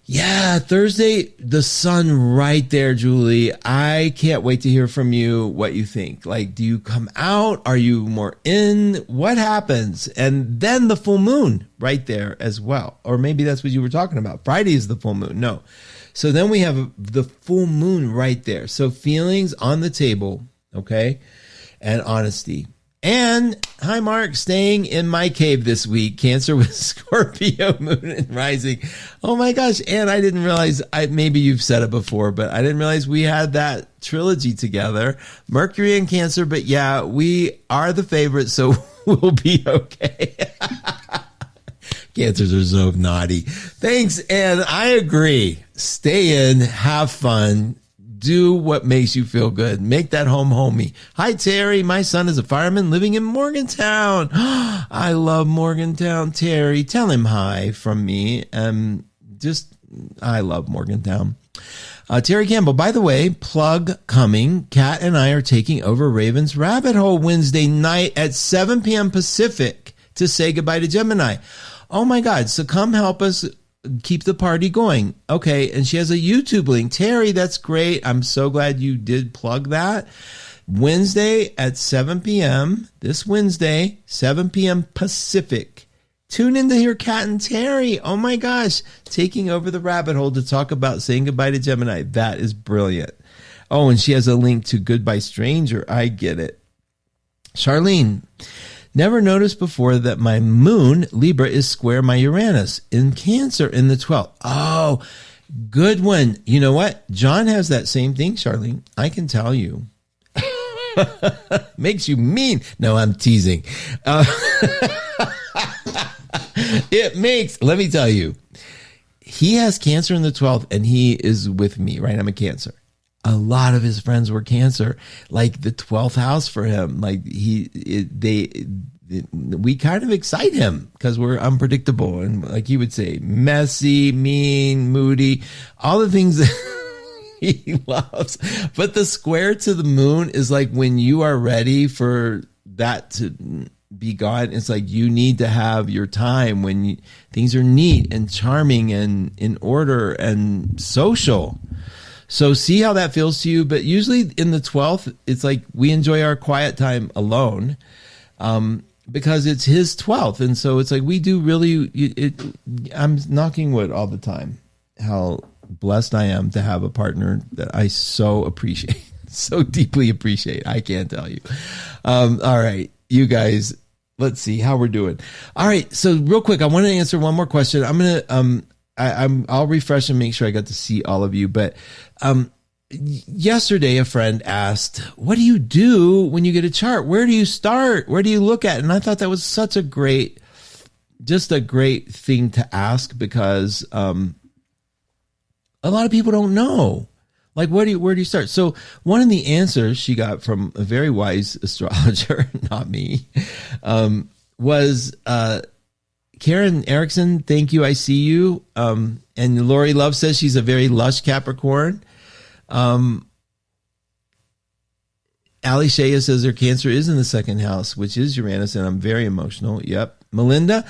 Yeah, Thursday, the sun right there, Julie. I can't wait to hear from you what you think. Like, do you come out? Are you more in? What happens? And then the full moon right there as well. Or maybe that's what you were talking about. Friday is the full moon. No. So then we have the full moon right there. So feelings on the table, okay? And honesty. And hi, Mark, staying in my cave this week. Cancer with Scorpio Moon and rising. Oh my gosh. And I didn't realize, maybe you've said it before, but I didn't realize we had that trilogy together. Mercury and Cancer. But yeah, we are the favorites, so we'll be okay. Cancers are so naughty. Thanks. And I agree. Stay in, have fun. Do what makes you feel good. Make that home homey. Hi, Terry. My son is a fireman living in Morgantown. I love Morgantown. Terry, tell him hi from me. I love Morgantown. Terry Campbell, by the way, plug coming. Kat and I are taking over Raven's Rabbit Hole Wednesday night at 7 p.m. Pacific to say goodbye to Gemini. Oh my God. So come help us keep the party going. Okay. And she has a YouTube link. Terry, that's great. I'm so glad you did plug that. Wednesday at 7 p.m. This Wednesday, 7 p.m. Pacific. Tune in to hear Kat and Terry. Oh my gosh. Taking over the rabbit hole to talk about saying goodbye to Gemini. That is brilliant. Oh, and she has a link to Goodbye Stranger. I get it. Charlene. Never noticed before that my moon, Libra, is square my Uranus in Cancer in the 12th. Oh, good one. You know what? John has that same thing, Charlene. I can tell you. Makes you mean. No, I'm teasing. Let me tell you, he has Cancer in the 12th and he is with me, right? I'm a Cancer. A lot of his friends were Cancer, like the 12th house for him. Like we kind of excite him because we're unpredictable and, like he would say, messy, mean, moody, all the things that he loves. But the square to the moon is like when you are ready for that to be gone. It's like you need to have your time when things are neat and charming and in order and social. So see how that feels to you. But usually in the 12th, it's like we enjoy our quiet time alone because it's his 12th. And so it's like we do really, I'm knocking wood all the time, how blessed I am to have a partner that I so appreciate, so deeply appreciate. I can't tell you. All right, you guys, let's see how we're doing. All right. So real quick, I want to answer one more question. I'm going to, I'll refresh and make sure I got to see all of you. But yesterday, a friend asked, what do you do when you get a chart? Where do you start? Where do you look at? And I thought that was such a great thing to ask because a lot of people don't know. Like, where do you start? So one of the answers she got from a very wise astrologer, not me, was Karen Erickson, thank you. I see you. And Lori Love says she's a very lush Capricorn. Ali Shea says her Cancer is in the second house, which is Uranus, and I'm very emotional. Yep. Melinda,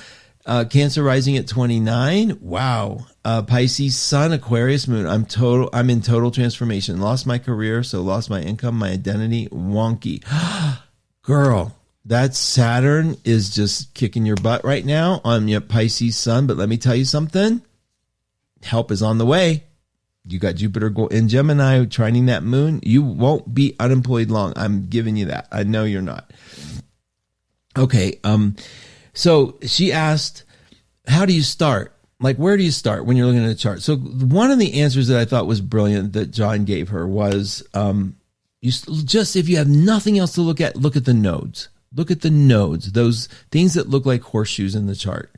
Cancer rising at 29. Wow. Pisces, Sun, Aquarius, Moon. I'm in total transformation. Lost my career, so lost my income, my identity. Wonky. Girl. That Saturn is just kicking your butt right now on your Pisces Sun. But let me tell you something. Help is on the way. You got Jupiter in Gemini trining that moon. You won't be unemployed long. I'm giving you that. I know you're not. Okay. So she asked, how do you start? Like, where do you start when you're looking at a chart? So one of the answers that I thought was brilliant that John gave her was, if you have nothing else to look at the nodes. Look at the nodes, those things that look like horseshoes in the chart.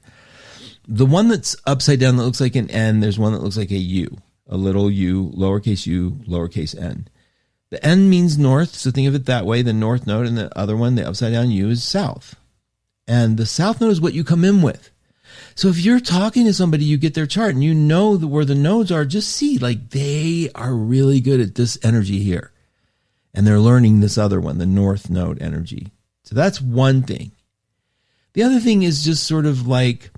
The one that's upside down that looks like an N, there's one that looks like a U, a little u, lowercase n. The N means north, so think of it that way, the north node, and the other one, the upside down U, is south. And the south node is what you come in with. So if you're talking to somebody, you get their chart, and you know where the nodes are, just see, like, they are really good at this energy here. And they're learning this other one, the north node energy. So that's one thing. The other thing is just sort of like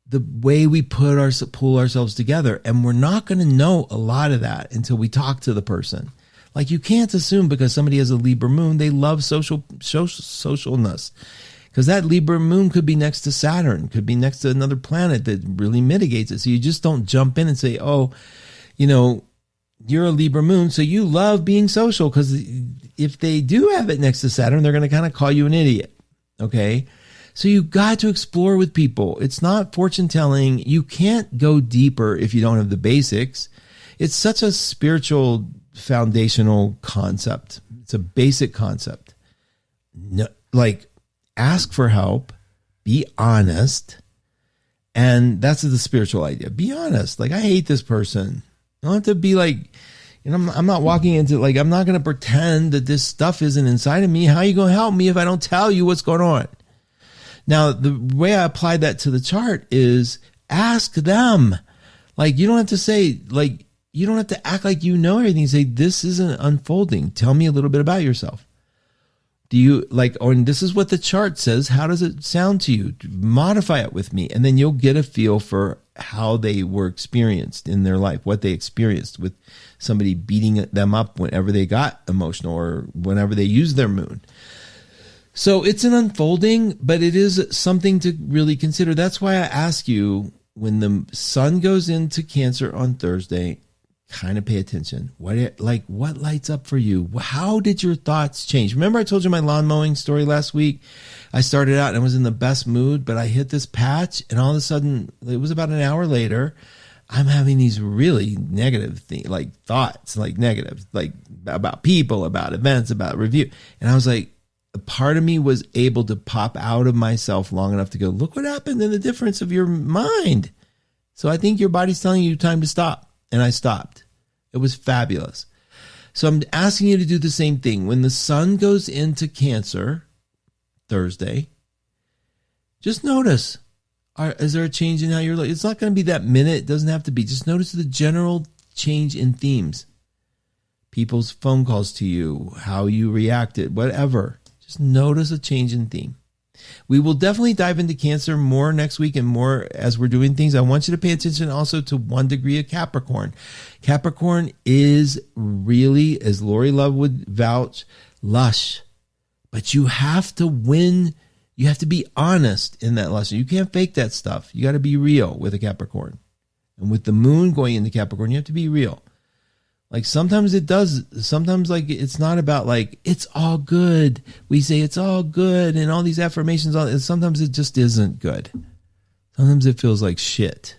the way we pull ourselves together. And we're not going to know a lot of that until we talk to the person. Like, you can't assume because somebody has a Libra moon, they love socialness. Because that Libra moon could be next to Saturn, could be next to another planet that really mitigates it. So you just don't jump in and say, oh, you know, you're a Libra moon, so you love being social, because if they do have it next to Saturn, they're going to kind of call you an idiot. Okay. So you got to explore with people. It's not fortune telling. You can't go deeper if you don't have the basics. It's such a spiritual foundational concept. It's a basic concept. No, like, ask for help, be honest. And that's the spiritual idea. Be honest. Like, I hate this person. I don't have to be like, you know, I'm not walking into, like, I'm not going to pretend that this stuff isn't inside of me. How are you going to help me if I don't tell you what's going on? Now, the way I apply that to the chart is ask them. Like, you don't have to say, like, you don't have to act like you know everything. Say, this isn't unfolding. Tell me a little bit about yourself. Do you like, or this is what the chart says. How does it sound to you? Modify it with me. And then you'll get a feel for how they were experienced in their life, what they experienced with somebody beating them up whenever they got emotional or whenever they used their moon. So it's an unfolding, but it is something to really consider. That's why I ask you, when the sun goes into Cancer on Thursday, kind of pay attention. What lights up for you? How did your thoughts change? Remember I told you my lawn mowing story last week? I started out and I was in the best mood, but I hit this patch, and all of a sudden, it was about an hour later, I'm having these really negative things, like thoughts, like negative, like about people, about events, about review. And I was like, a part of me was able to pop out of myself long enough to go, look what happened in the difference of your mind. So I think your body's telling you time to stop. And I stopped. It was fabulous. So I'm asking you to do the same thing. When the sun goes into Cancer Thursday, just notice, is there a change in how you're looking? It's not going to be that minute. It doesn't have to be. Just notice the general change in themes. People's phone calls to you, how you reacted, whatever. Just notice a change in theme. We will definitely dive into Cancer more next week and more as we're doing things. I want you to pay attention also to 1 degree of Capricorn. Capricorn is really, as Lori Love would vouch, lush. But you have to win. You have to be honest in that lush. You can't fake that stuff. You got to be real with a Capricorn. And with the moon going into Capricorn, you have to be real. Like sometimes it does, sometimes like it's not about like, it's all good. We say it's all good and all these affirmations, sometimes it just isn't good. Sometimes it feels like shit.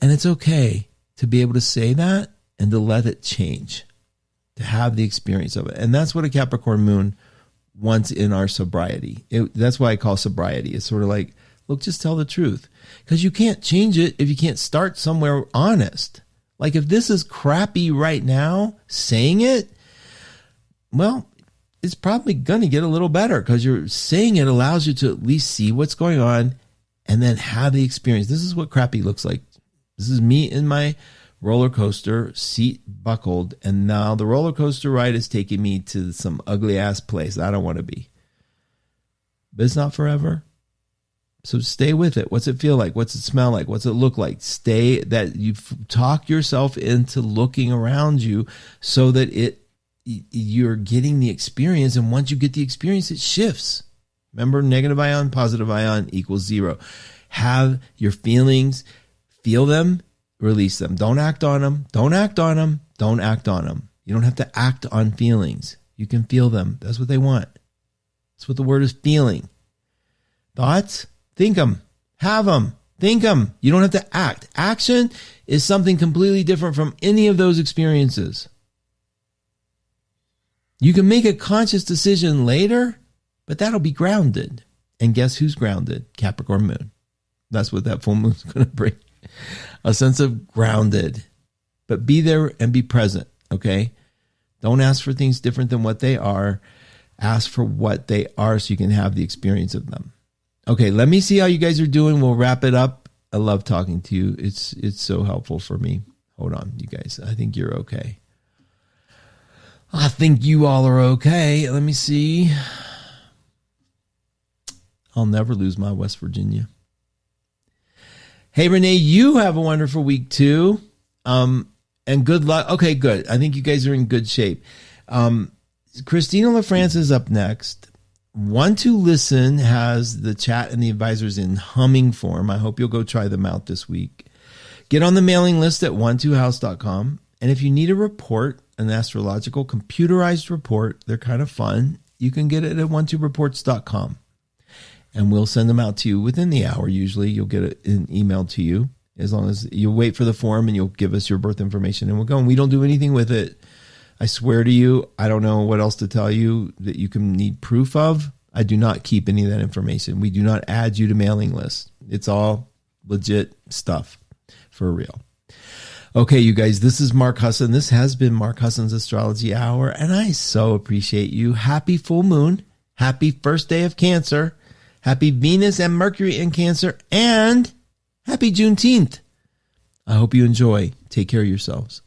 And it's okay to be able to say that and to let it change, to have the experience of it. And that's what a Capricorn moon wants in our sobriety. That's why I call sobriety. It's sort of like, look, just tell the truth. Because you can't change it if you can't start somewhere honest. Like if this is crappy right now, saying it, well, it's probably going to get a little better because you're saying it allows you to at least see what's going on and then have the experience. This is what crappy looks like. This is me in my roller coaster, seat buckled, and now the roller coaster ride is taking me to some ugly ass place I don't want to be. But it's not forever. So stay with it. What's it feel like? What's it smell like? What's it look like? Stay that you talk yourself into looking around you so that you're getting the experience. And once you get the experience, it shifts. Remember, negative ion, positive ion equals 0. Have your feelings, feel them, release them. Don't act on them. Don't act on them. Don't act on them. You don't have to act on feelings. You can feel them. That's what they want. That's what the word is, feeling. Thoughts? Think them, have them, think them. You don't have to act. Action is something completely different from any of those experiences. You can make a conscious decision later, but that'll be grounded. And guess who's grounded? Capricorn moon. That's what that full moon is going to bring. A sense of grounded. But be there and be present, okay? Don't ask for things different than what they are. Ask for what they are so you can have the experience of them. Okay, let me see how you guys are doing. We'll wrap it up. I love talking to you. It's so helpful for me. Hold on, you guys. I think you're okay. I think you all are okay. Let me see. I'll never lose my West Virginia. Hey, Renee, you have a wonderful week too. And good luck. Okay, good. I think you guys are in good shape. Christina LaFrance is up next. Want to Listen has the chat and the advisors in humming form. I hope you'll go try them out this week. Get on the mailing list at 12house.com. And if you need a report, an astrological computerized report, they're kind of fun. You can get it at 12reports.com. And we'll send them out to you within the hour. Usually you'll get it in email to you, as long as you wait for the form and you'll give us your birth information and we'll go. And we don't do anything with it. I swear to you, I don't know what else to tell you that you can need proof of. I do not keep any of that information. We do not add you to mailing lists. It's all legit stuff for real. Okay, you guys, this is Mark Husson. This has been Mark Husson's Astrology Hour, and I so appreciate you. Happy full moon. Happy first day of Cancer. Happy Venus and Mercury in Cancer, and happy Juneteenth. I hope you enjoy. Take care of yourselves.